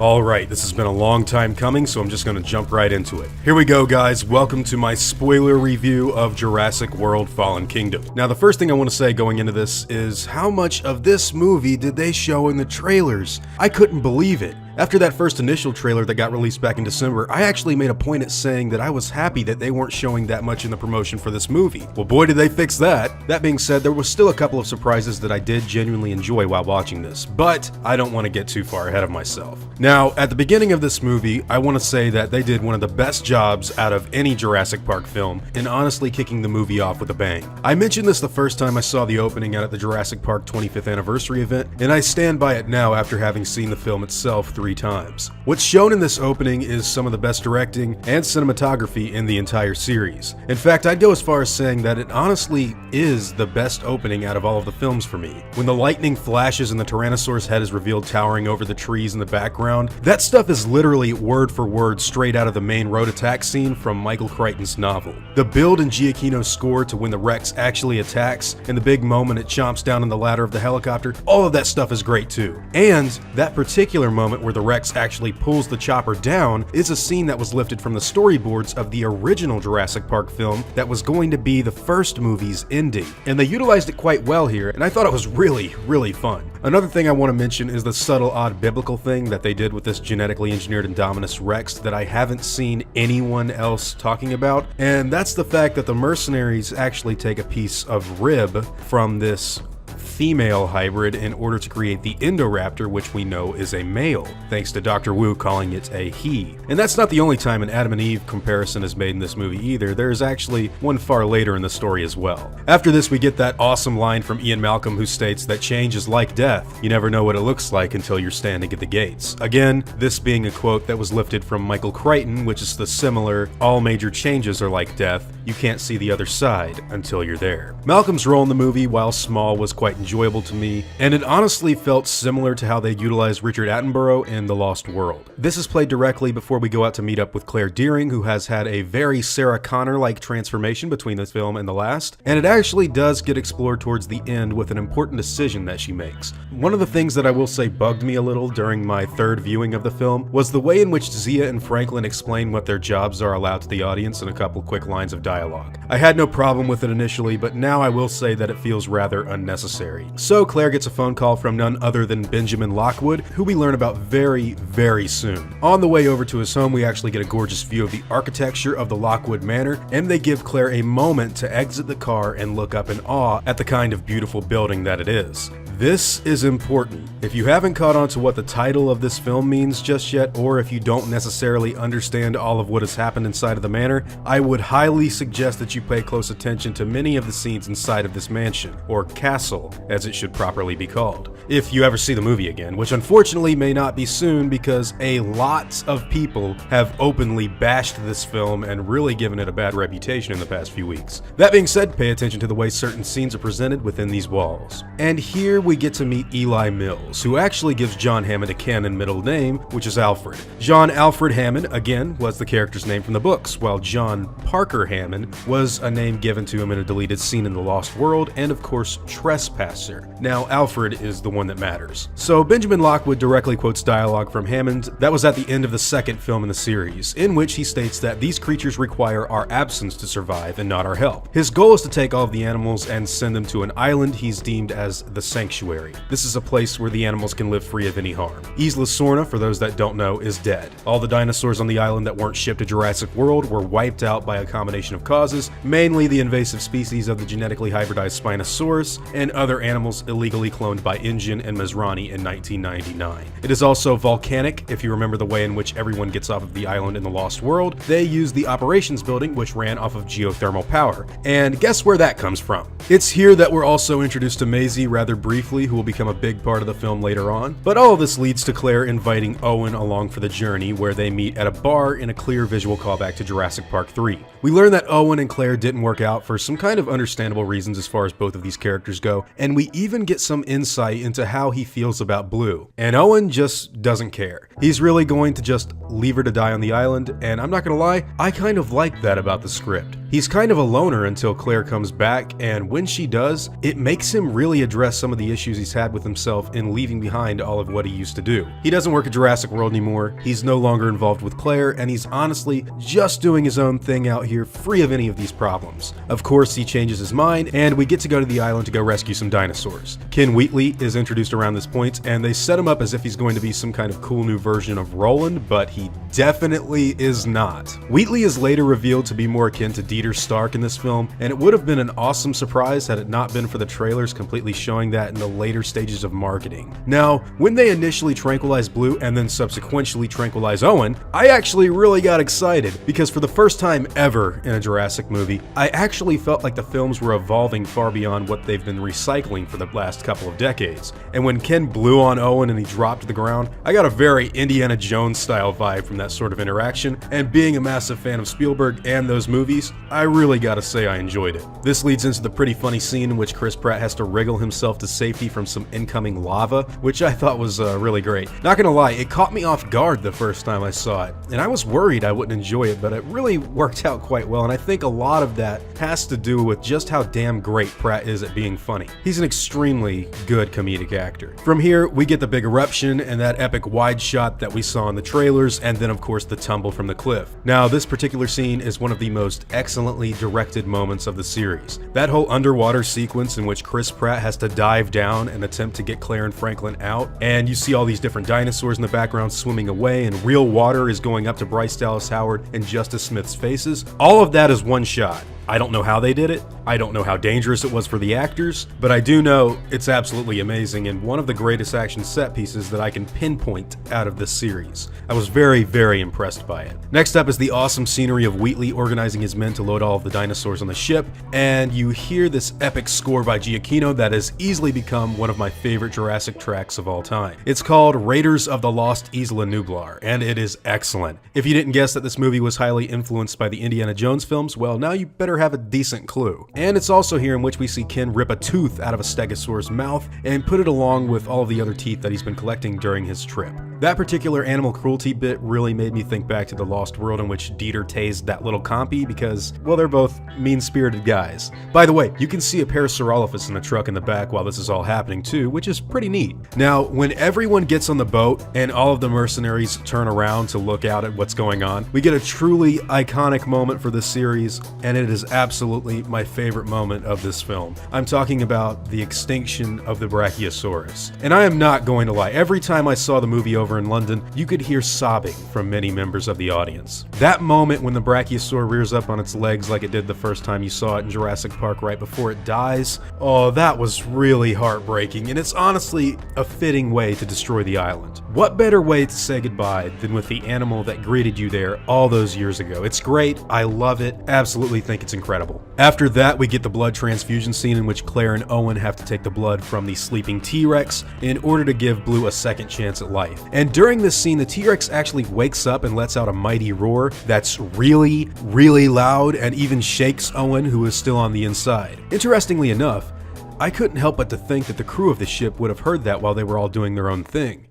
Alright, this has been a long time coming, so I'm just gonna jump right into it. Here we go, guys. Welcome to my spoiler review of Jurassic World Fallen Kingdom. Now, the first thing I want to say going into this is how much of this movie did they show in the trailers? I couldn't believe it. After that first initial trailer that got released back in December, I actually made a point at saying that I was happy that they weren't showing that much in the promotion for this movie. Well, boy did they fix that. That being said, there was still a couple of surprises that I did genuinely enjoy while watching this, but I don't want to get too far ahead of myself. Now, at the beginning of this movie, I want to say that they did one of the best jobs out of any Jurassic Park film in honestly kicking the movie off with a bang. I mentioned this the first time I saw the opening out at the Jurassic Park 25th anniversary event, and I stand by it now after having seen the film itself 3 times. What's shown in this opening is some of the best directing and cinematography in the entire series. In fact, I'd go as far as saying that it honestly is the best opening out of all of the films for me. When the lightning flashes and the Tyrannosaurus head is revealed towering over the trees in the background, that stuff is literally word for word straight out of the main road attack scene from Michael Crichton's novel. The build and Giacchino's score to when the Rex actually attacks, and the big moment it chomps down on the ladder of the helicopter, all of that stuff is great too. And that particular moment where the Rex actually pulls the chopper down is a scene that was lifted from the storyboards of the original Jurassic Park film that was going to be the first movie's ending. And they utilized it quite well here, and I thought it was really fun. Another thing I want to mention is the subtle odd biblical thing that they did with this genetically engineered Indominus Rex that I haven't seen anyone else talking about, and that's the fact that the mercenaries actually take a piece of rib from this female hybrid in order to create the Indoraptor, which we know is a male, thanks to Dr. Wu calling it a he. And that's not the only time an Adam and Eve comparison is made in this movie either. There is actually one far later in the story as well. After this, we get that awesome line from Ian Malcolm who states that change is like death. You never know what it looks like until you're standing at the gates. Again, this being a quote that was lifted from Michael Crichton, which is the similar, all major changes are like death. You can't see the other side until you're there. Malcolm's role in the movie, while small, was quite enjoyable to me, and it honestly felt similar to how they utilized Richard Attenborough in The Lost World. This is played directly before we go out to meet up with Claire Dearing, who has had a very Sarah Connor-like transformation between this film and the last, and it actually does get explored towards the end with an important decision that she makes. One of the things that I will say bugged me a little during my third viewing of the film was the way in which Zia and Franklin explain what their jobs are allowed to the audience in a couple quick lines of dialogue. I had no problem with it initially, but now I will say that it feels rather unnecessary. So Claire gets a phone call from none other than Benjamin Lockwood, who we learn about very soon. On the way over to his home, we actually get a gorgeous view of the architecture of the Lockwood Manor, and they give Claire a moment to exit the car and look up in awe at the kind of beautiful building that it is. This is important. If you haven't caught on to what the title of this film means just yet, or if you don't necessarily understand all of what has happened inside of the manor, I would highly suggest that you pay close attention to many of the scenes inside of this mansion, or castle, as it should properly be called, if you ever see the movie again, which unfortunately may not be soon because a lot of people have openly bashed this film and really given it a bad reputation in the past few weeks. That being said, pay attention to the way certain scenes are presented within these walls. And here we get to meet Eli Mills, who actually gives John Hammond a canon middle name, which is Alfred. John Alfred Hammond, again, was the character's name from the books, while John Parker Hammond was a name given to him in a deleted scene in The Lost World, and of course, Trespasser. Now, Alfred is the one that matters. So Benjamin Lockwood directly quotes dialogue from Hammond that was at the end of the second film in the series, in which he states that these creatures require our absence to survive and not our help. His goal is to take all of the animals and send them to an island he's deemed as the Sanctuary. This is a place where the animals can live free of any harm. Isla Sorna, for those that don't know, is dead. All the dinosaurs on the island that weren't shipped to Jurassic World were wiped out by a combination of causes, mainly the invasive species of the genetically hybridized Spinosaurus and other animals illegally cloned by InGen and Masrani in 1999. It is also volcanic. If you remember the way in which everyone gets off of the island in The Lost World, they used the operations building, which ran off of geothermal power. And guess where that comes from? It's here that we're also introduced to Maisie rather briefly, who will become a big part of the film later on. But all of this leads to Claire inviting Owen along for the journey, where they meet at a bar in a clear visual callback to Jurassic Park 3. We learn that Owen and Claire didn't work out for some kind of understandable reasons as far as both of these characters go, and we even get some insight into how he feels about Blue. And Owen just doesn't care. He's really going to just leave her to die on the island, and I'm not gonna lie, I kind of like that about the script. He's kind of a loner until Claire comes back, and when she does, it makes him really address some of the the issues he's had with himself in leaving behind all of what he used to do. He doesn't work at Jurassic World anymore, he's no longer involved with Claire, and he's honestly just doing his own thing out here, free of any of these problems. Of course, he changes his mind, and we get to go to the island to go rescue some dinosaurs. Ken Wheatley is introduced around this point, and they set him up as if he's going to be some kind of cool new version of Roland, but he definitely is not. Wheatley is later revealed to be more akin to Dieter Stark in this film, and it would have been an awesome surprise had it not been for the trailers completely showing that in the later stages of marketing. Now, when they initially tranquilize Blue and then subsequently tranquilize Owen, I actually really got excited, because for the first time ever in a Jurassic movie, I actually felt like the films were evolving far beyond what they've been recycling for the last couple of decades. And when Ken blew on Owen and he dropped to the ground, I got a very Indiana Jones style vibe from that sort of interaction, and being a massive fan of Spielberg and those movies, I really gotta say I enjoyed it. This leads into the pretty funny scene in which Chris Pratt has to wriggle himself to safety from some incoming lava, which I thought was really great. Not gonna lie, it caught me off guard the first time I saw it, and I was worried I wouldn't enjoy it, but it really worked out quite well, and I think a lot of that has to do with just how damn great Pratt is at being funny. He's an extremely good comedic actor. From here, we get the big eruption and that epic wide shot that we saw in the trailers, and then of course the tumble from the cliff. Now, this particular scene is one of the most excellently directed moments of the series. That whole underwater sequence in which Chris Pratt has to dive down and attempt to get Claire and Franklin out, and you see all these different dinosaurs in the background swimming away, and real water is going up to Bryce Dallas Howard and Justice Smith's faces. All of that is one shot. I don't know how they did it, I don't know how dangerous it was for the actors, but I do know it's absolutely amazing and one of the greatest action set pieces that I can pinpoint out of this series. I was very, very impressed by it. Next up is the awesome scenery of Wheatley organizing his men to load all of the dinosaurs on the ship, and you hear this epic score by Giacchino that has easily become one of my favorite Jurassic tracks of all time. It's called Raiders of the Lost Isla Nublar, and it is excellent. If you didn't guess that this movie was highly influenced by the Indiana Jones films, well, now you better have a decent clue. And it's also here in which we see Ken rip a tooth out of a stegosaur's mouth and put it along with all of the other teeth that he's been collecting during his trip. That particular animal cruelty bit really made me think back to the Lost World in which Dieter tased that little compy because, well, they're both mean-spirited guys. By the way, you can see a Parasaurolophus in the truck in the back while this is all happening too, which is pretty neat. Now, when everyone gets on the boat and all of the mercenaries turn around to look out at what's going on, we get a truly iconic moment for this series, and it is absolutely my favorite moment of this film. I'm talking about the extinction of the Brachiosaurus. And I am not going to lie, every time I saw the movie over in London, you could hear sobbing from many members of the audience. That moment when the Brachiosaur rears up on its legs like it did the first time you saw it in Jurassic Park right before it dies, oh, that was really heartbreaking, and it's honestly a fitting way to destroy the island. What better way to say goodbye than with the animal that greeted you there all those years ago? It's great, I love it, absolutely think it's incredible. After that, we get the blood transfusion scene in which Claire and Owen have to take the blood from the sleeping T-Rex in order to give Blue a second chance at life. And during this scene, the T-Rex actually wakes up and lets out a mighty roar that's really, really loud and even shakes Owen, who is still on the inside. Interestingly enough, I couldn't help but to think that the crew of the ship would have heard that while they were all doing their own thing.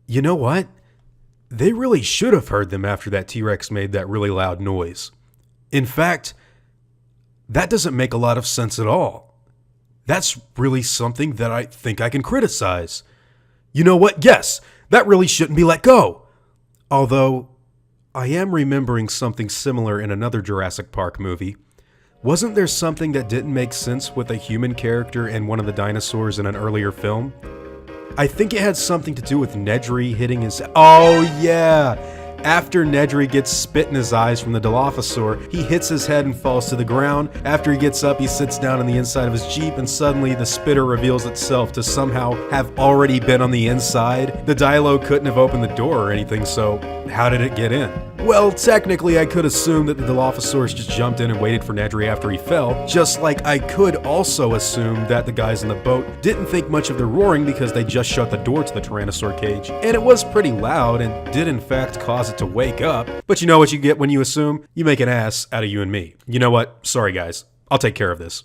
You know what? They really should have heard them after that T-Rex made that really loud noise. In fact, that doesn't make a lot of sense at all. That's really something that I think I can criticize. You know what? Yes, that really shouldn't be let go. Although, I am remembering something similar in another Jurassic Park movie. Wasn't there something that didn't make sense with a human character and one of the dinosaurs in an earlier film? I think it had something to do with Nedry hitting his... Oh yeah! After Nedry gets spit in his eyes from the Dilophosaur, he hits his head and falls to the ground. After he gets up, he sits down on the inside of his Jeep, and suddenly the spitter reveals itself to somehow have already been on the inside. The Dilo couldn't have opened the door or anything, so how did it get in? Well, technically I could assume that the Dilophosaurus just jumped in and waited for Nedry after he fell, just like I could also assume that the guys in the boat didn't think much of the roaring because they just shut the door to the Tyrannosaur cage, and it was pretty loud and did in fact cause it to wake up. But you know what you get when you assume? You make an ass out of you and me. You know what? Sorry guys, I'll take care of this.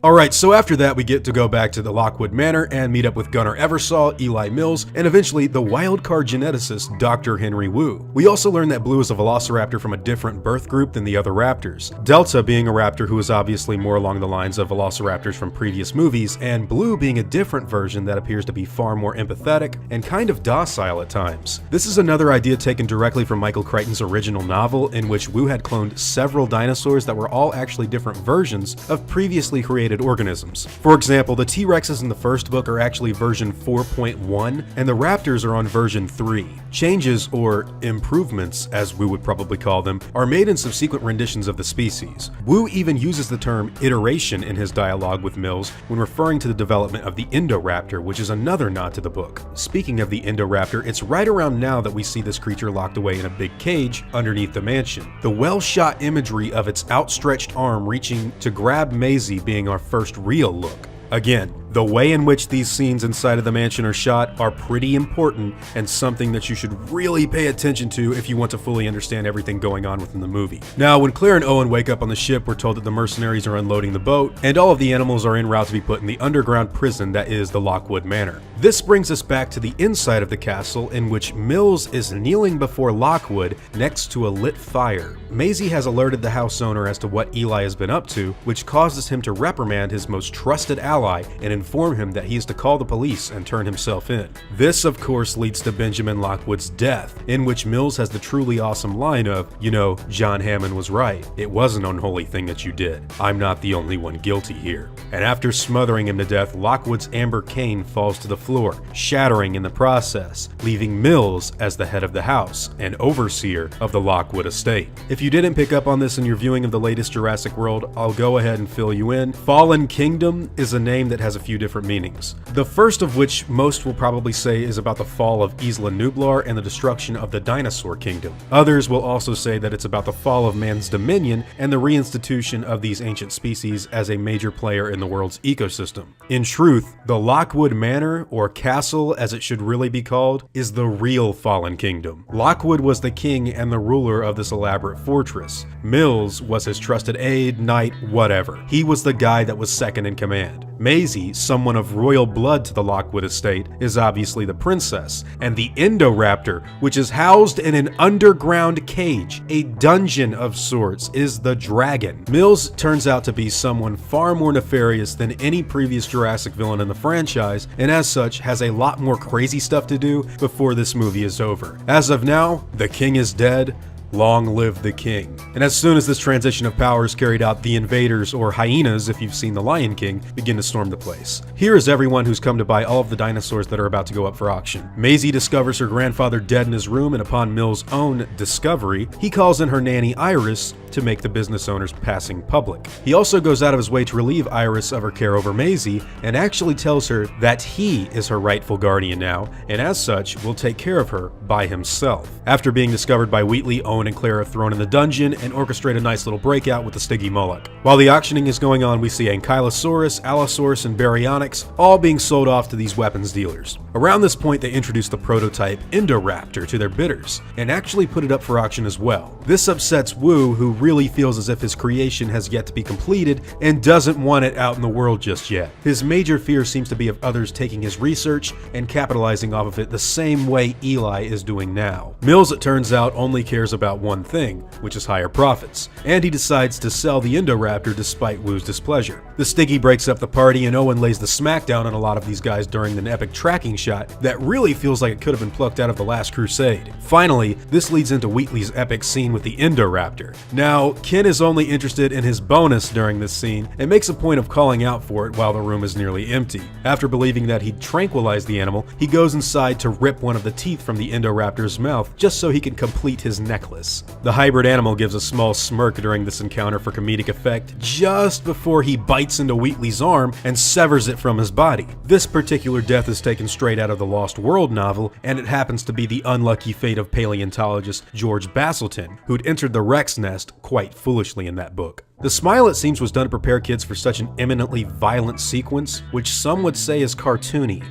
Alright, so after that we get to go back to the Lockwood Manor and meet up with Gunnar Eversaw, Eli Mills, and eventually the wildcard geneticist Dr. Henry Wu. We also learn that Blue is a velociraptor from a different birth group than the other raptors. Delta being a raptor who is obviously more along the lines of velociraptors from previous movies, and Blue being a different version that appears to be far more empathetic and kind of docile at times. This is another idea taken directly from Michael Crichton's original novel, in which Wu had cloned several dinosaurs that were all actually different versions of previously created organisms. For example, the T-Rexes in the first book are actually version 4.1, and the raptors are on version 3. Changes, or improvements as Wu would probably call them, are made in subsequent renditions of the species. Wu even uses the term iteration in his dialogue with Mills when referring to the development of the Indoraptor, which is another nod to the book. Speaking of the Indoraptor, it's right around now that we see this creature locked away in a big cage underneath the mansion. The well-shot imagery of its outstretched arm reaching to grab Maisie being our first real look. Again, the way in which these scenes inside of the mansion are shot are pretty important and something that you should really pay attention to if you want to fully understand everything going on within the movie. Now, when Claire and Owen wake up on the ship, we're told that the mercenaries are unloading the boat, and all of the animals are en route to be put in the underground prison that is the Lockwood Manor. This brings us back to the inside of the castle, in which Mills is kneeling before Lockwood next to a lit fire. Maisie has alerted the house owner as to what Eli has been up to, which causes him to reprimand his most trusted ally and inform him that he is to call the police and turn himself in. This, of course, leads to Benjamin Lockwood's death, in which Mills has the truly awesome line of, "You know, John Hammond was right. It was an unholy thing that you did. I'm not the only one guilty here." And after smothering him to death, Lockwood's amber cane falls to the floor, shattering in the process, leaving Mills as the head of the house and overseer of the Lockwood estate. If you didn't pick up on this in your viewing of the latest Jurassic World, I'll go ahead and fill you in. Fallen Kingdom is a name that has a few different meanings. The first of which most will probably say is about the fall of Isla Nublar and the destruction of the dinosaur kingdom. Others will also say that it's about the fall of man's dominion and the reinstitution of these ancient species as a major player in the world's ecosystem. In truth, the Lockwood Manor, or castle as it should really be called, is the real Fallen Kingdom. Lockwood was the king and the ruler of this elaborate fortress. Mills was his trusted aide, knight, whatever. He was the guy that was second in command. Maisie, someone of royal blood to the Lockwood estate, is obviously the princess, and the Indoraptor, which is housed in an underground cage, a dungeon of sorts, is the dragon. Mills turns out to be someone far more nefarious than any previous Jurassic villain in the franchise, and as such has a lot more crazy stuff to do before this movie is over. As of now, the king is dead. Long live the king. And as soon as this transition of power is carried out, the invaders, or hyenas if you've seen The Lion King, begin to storm the place. Here is everyone who's come to buy all of the dinosaurs that are about to go up for auction. Maisie discovers her grandfather dead in his room, and upon Mills' own discovery, he calls in her nanny Iris to make the business owners passing public. He also goes out of his way to relieve Iris of her care over Maisie, and actually tells her that he is her rightful guardian now, and as such, will take care of her by himself. After being discovered by Wheatley, Owen and Claire are thrown in the dungeon and orchestrate a nice little breakout with the Stygimoloch. While the auctioning is going on, we see Ankylosaurus, Allosaurus, and Baryonyx all being sold off to these weapons dealers. Around this point, they introduce the prototype Indoraptor to their bidders, and actually put it up for auction as well. This upsets Wu, who really feels as if his creation has yet to be completed and doesn't want it out in the world just yet. His major fear seems to be of others taking his research and capitalizing off of it the same way Eli is doing now. Mills, it turns out, only cares about one thing, which is higher profits, and he decides to sell the Indoraptor despite Wu's displeasure. The Stiggy breaks up the party, and Owen lays the smackdown on a lot of these guys during an epic tracking shot that really feels like it could have been plucked out of The Last Crusade. Finally, this leads into Wheatley's epic scene with the Indoraptor. Now, Ken is only interested in his bonus during this scene and makes a point of calling out for it while the room is nearly empty. After believing that he'd tranquilized the animal, he goes inside to rip one of the teeth from the Indoraptor's mouth just so he can complete his necklace. The hybrid animal gives a small smirk during this encounter for comedic effect just before he bites into Wheatley's arm and severs it from his body. This particular death is taken straight out of the Lost World novel, and it happens to be the unlucky fate of paleontologist George Baselton, who'd entered the Rex nest quite foolishly in that book. The smile, it seems, was done to prepare kids for such an eminently violent sequence, which some would say is cartoony.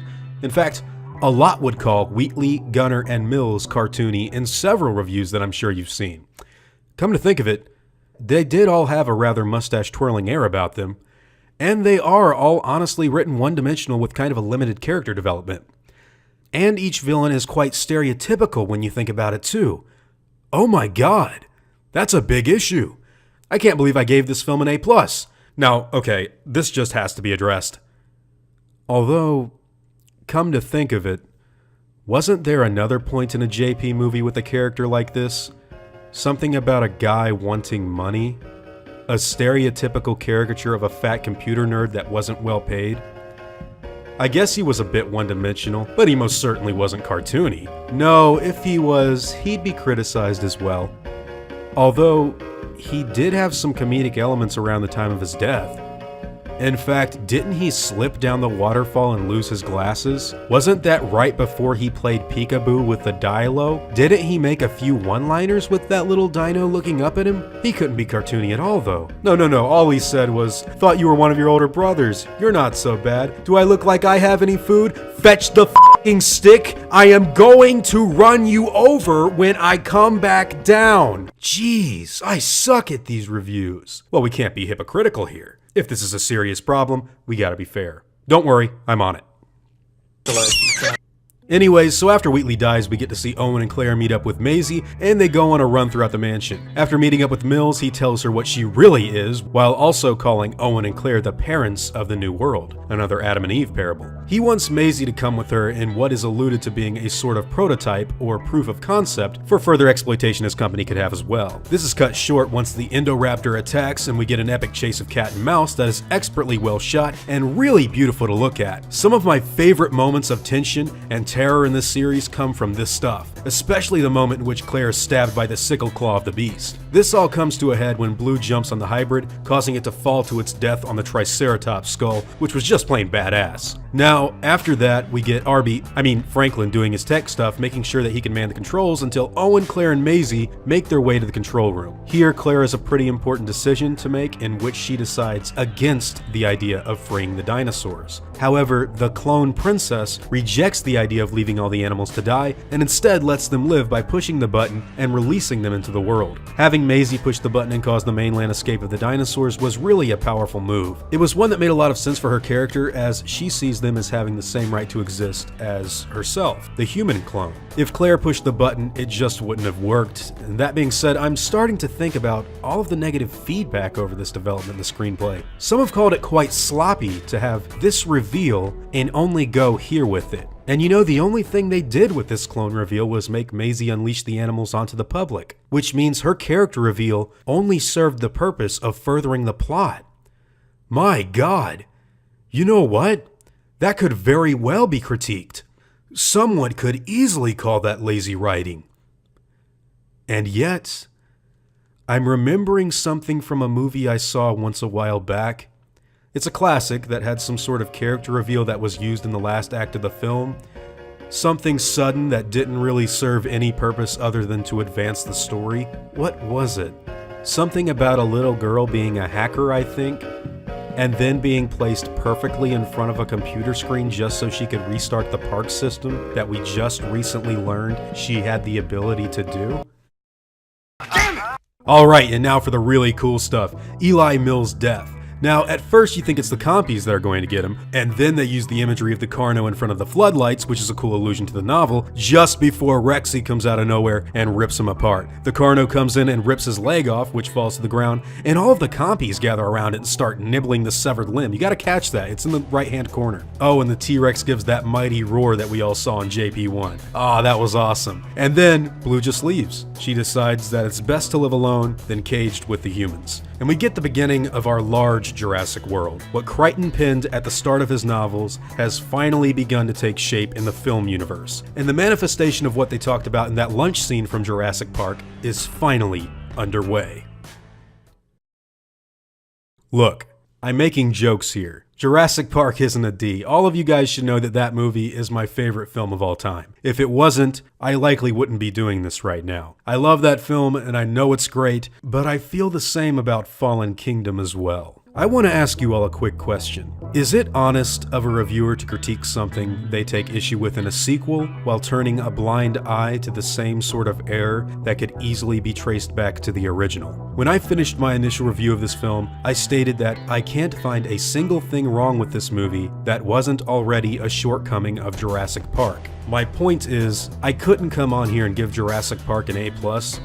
In fact, a lot would call Wheatley, Gunnar, and Mills cartoony in several reviews that I'm sure you've seen. Come to think of it, they did all have a rather mustache-twirling air about them, And they are all honestly written one-dimensional with kind of a limited character development. And each villain is quite stereotypical when you think about it too. Oh my god, that's a big issue. I can't believe I gave this film an A+. Now, okay, this just has to be addressed. Although, come to think of it, wasn't there another point in a JP movie with a character like this? Something about a guy wanting money? A stereotypical caricature of a fat computer nerd that wasn't well paid? I guess he was a bit one-dimensional, but he most certainly wasn't cartoony. No, if he was, he'd be criticized as well. Although, he did have some comedic elements around the time of his death. In fact, didn't he slip down the waterfall and lose his glasses? Wasn't that right before he played peekaboo with the Dilo? Didn't he make a few one-liners with that little dino looking up at him? He couldn't be cartoony at all, though. No, all he said was, "Thought you were one of your older brothers. You're not so bad. Do I look like I have any food? Fetch the f***ing stick. I am going to run you over when I come back down." Jeez, I suck at these reviews. Well, we can't be hypocritical here. If this is a serious problem, we gotta be fair. Don't worry, I'm on it. Anyways, so after Wheatley dies, we get to see Owen and Claire meet up with Maisie, and they go on a run throughout the mansion. After meeting up with Mills, he tells her what she really is, while also calling Owen and Claire the parents of the new world, another Adam and Eve parable. He wants Maisie to come with her in what is alluded to being a sort of prototype or proof of concept for further exploitation his company could have as well. This is cut short once the Indoraptor attacks and we get an epic chase of cat and mouse that is expertly well shot and really beautiful to look at. Some of my favorite moments of tension and terror in this series come from this stuff, especially the moment in which Claire is stabbed by the sickle claw of the beast. This all comes to a head when Blue jumps on the hybrid, causing it to fall to its death on the Triceratops skull, which was just plain badass. Now, after that, we get Franklin doing his tech stuff, making sure that he can man the controls until Owen, Claire, and Maisie make their way to the control room. Here, Claire has a pretty important decision to make in which she decides against the idea of freeing the dinosaurs. However, the clone princess rejects the idea of leaving all the animals to die and instead lets them live by pushing the button and releasing them into the world. Having Maisie push the button and cause the mainland escape of the dinosaurs was really a powerful move. It was one that made a lot of sense for her character, as she sees them as having the same right to exist as herself, the human clone. If Claire pushed the button, it just wouldn't have worked. And that being said, I'm starting to think about all of the negative feedback over this development in the screenplay. Some have called it quite sloppy to have this reveal and only go here with it. And you know, the only thing they did with this clone reveal was make Maisie unleash the animals onto the public, which means her character reveal only served the purpose of furthering the plot. My God. You know what? That could very well be critiqued. Someone could easily call that lazy writing. And yet, I'm remembering something from a movie I saw once a while back. It's a classic that had some sort of character reveal that was used in the last act of the film. Something sudden that didn't really serve any purpose other than to advance the story. What was it? Something about a little girl being a hacker, I think, and then being placed perfectly in front of a computer screen just so she could restart the park system that we just recently learned she had the ability to do. Alright, and now for the really cool stuff. Eli Mills' death. Now, at first you think it's the compies that are going to get him, and then they use the imagery of the Carno in front of the floodlights, which is a cool allusion to the novel, just before Rexy comes out of nowhere and rips him apart. The Carno comes in and rips his leg off, which falls to the ground, and all of the compies gather around it and start nibbling the severed limb. You gotta catch that, it's in the right-hand corner. Oh, and the T-Rex gives that mighty roar that we all saw in JP1. Ah, that was awesome. And then, Blue just leaves. She decides that it's best to live alone than caged with the humans. And we get the beginning of our large Jurassic World. What Crichton penned at the start of his novels has finally begun to take shape in the film universe. And the manifestation of what they talked about in that lunch scene from Jurassic Park is finally underway. Look, I'm making jokes here. Jurassic Park isn't a D. All of you guys should know that that movie is my favorite film of all time. If it wasn't, I likely wouldn't be doing this right now. I love that film and I know it's great, but I feel the same about Fallen Kingdom as well. I want to ask you all a quick question. Is it honest of a reviewer to critique something they take issue with in a sequel while turning a blind eye to the same sort of error that could easily be traced back to the original? When I finished my initial review of this film, I stated that I can't find a single thing wrong with this movie that wasn't already a shortcoming of Jurassic Park. My point is, I couldn't come on here and give Jurassic Park an A+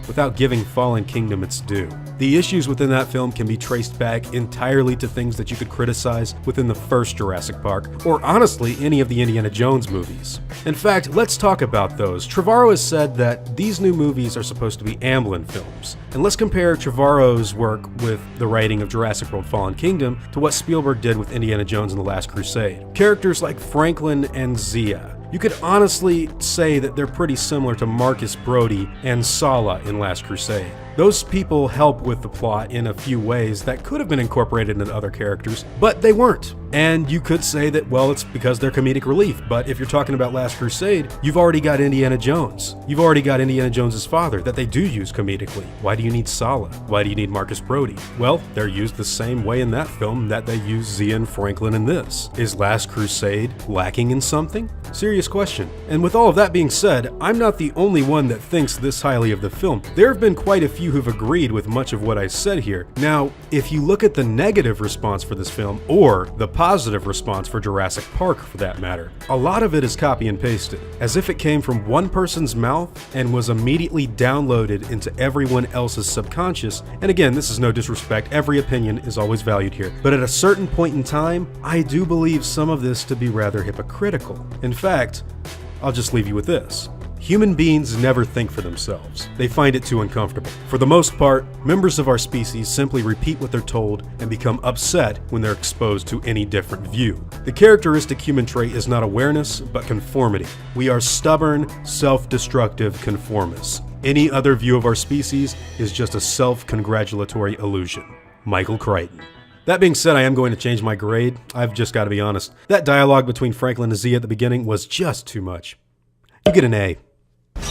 without giving Fallen Kingdom its due. The issues within that film can be traced back entirely to things that you could criticize within the first Jurassic Park, or honestly, any of the Indiana Jones movies. In fact, let's talk about those. Trevorrow has said that these new movies are supposed to be Amblin films. And let's compare Trevorrow's work with the writing of Jurassic World Fallen Kingdom to what Spielberg did with Indiana Jones and the Last Crusade. Characters like Franklin and Zia, you could honestly say that they're pretty similar to Marcus Brody and Sala in Last Crusade. Those people help with the plot in a few ways that could have been incorporated into other characters, but they weren't. And you could say that, well, it's because they're comedic relief, but if you're talking about Last Crusade, you've already got Indiana Jones. You've already got Indiana Jones's father that they do use comedically. Why do you need Sala? Why do you need Marcus Brody? Well, they're used the same way in that film that they use Zia and Franklin in this. Is Last Crusade lacking in something? Serious question. And with all of that being said, I'm not the only one that thinks this highly of the film. There have been quite a few who've agreed with much of what I said here. Now, if you look at the negative response for this film, or the positive response for Jurassic Park for that matter, a lot of it is copy and pasted, as if it came from one person's mouth and was immediately downloaded into everyone else's subconscious. And again, this is no disrespect, every opinion is always valued here. But at a certain point in time, I do believe some of this to be rather hypocritical. In fact, I'll just leave you with this. Human beings never think for themselves. They find it too uncomfortable. For the most part, members of our species simply repeat what they're told and become upset when they're exposed to any different view. The characteristic human trait is not awareness, but conformity. We are stubborn, self-destructive conformists. Any other view of our species is just a self-congratulatory illusion. Michael Crichton. That being said, I am going to change my grade. I've just got to be honest. That dialogue between Franklin and Zia at the beginning was just too much. You get an A.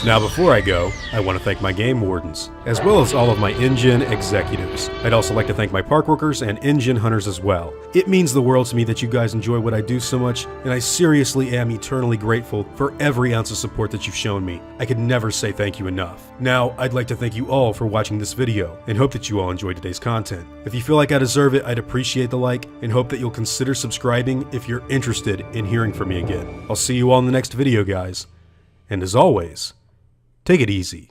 Now before I go, I want to thank my game wardens, as well as all of my engine executives. I'd also like to thank my park workers and engine hunters as well. It means the world to me that you guys enjoy what I do so much, and I seriously am eternally grateful for every ounce of support that you've shown me. I could never say thank you enough. Now, I'd like to thank you all for watching this video, and hope that you all enjoyed today's content. If you feel like I deserve it, I'd appreciate the like, and hope that you'll consider subscribing if you're interested in hearing from me again. I'll see you all in the next video, guys. And as always, take it easy.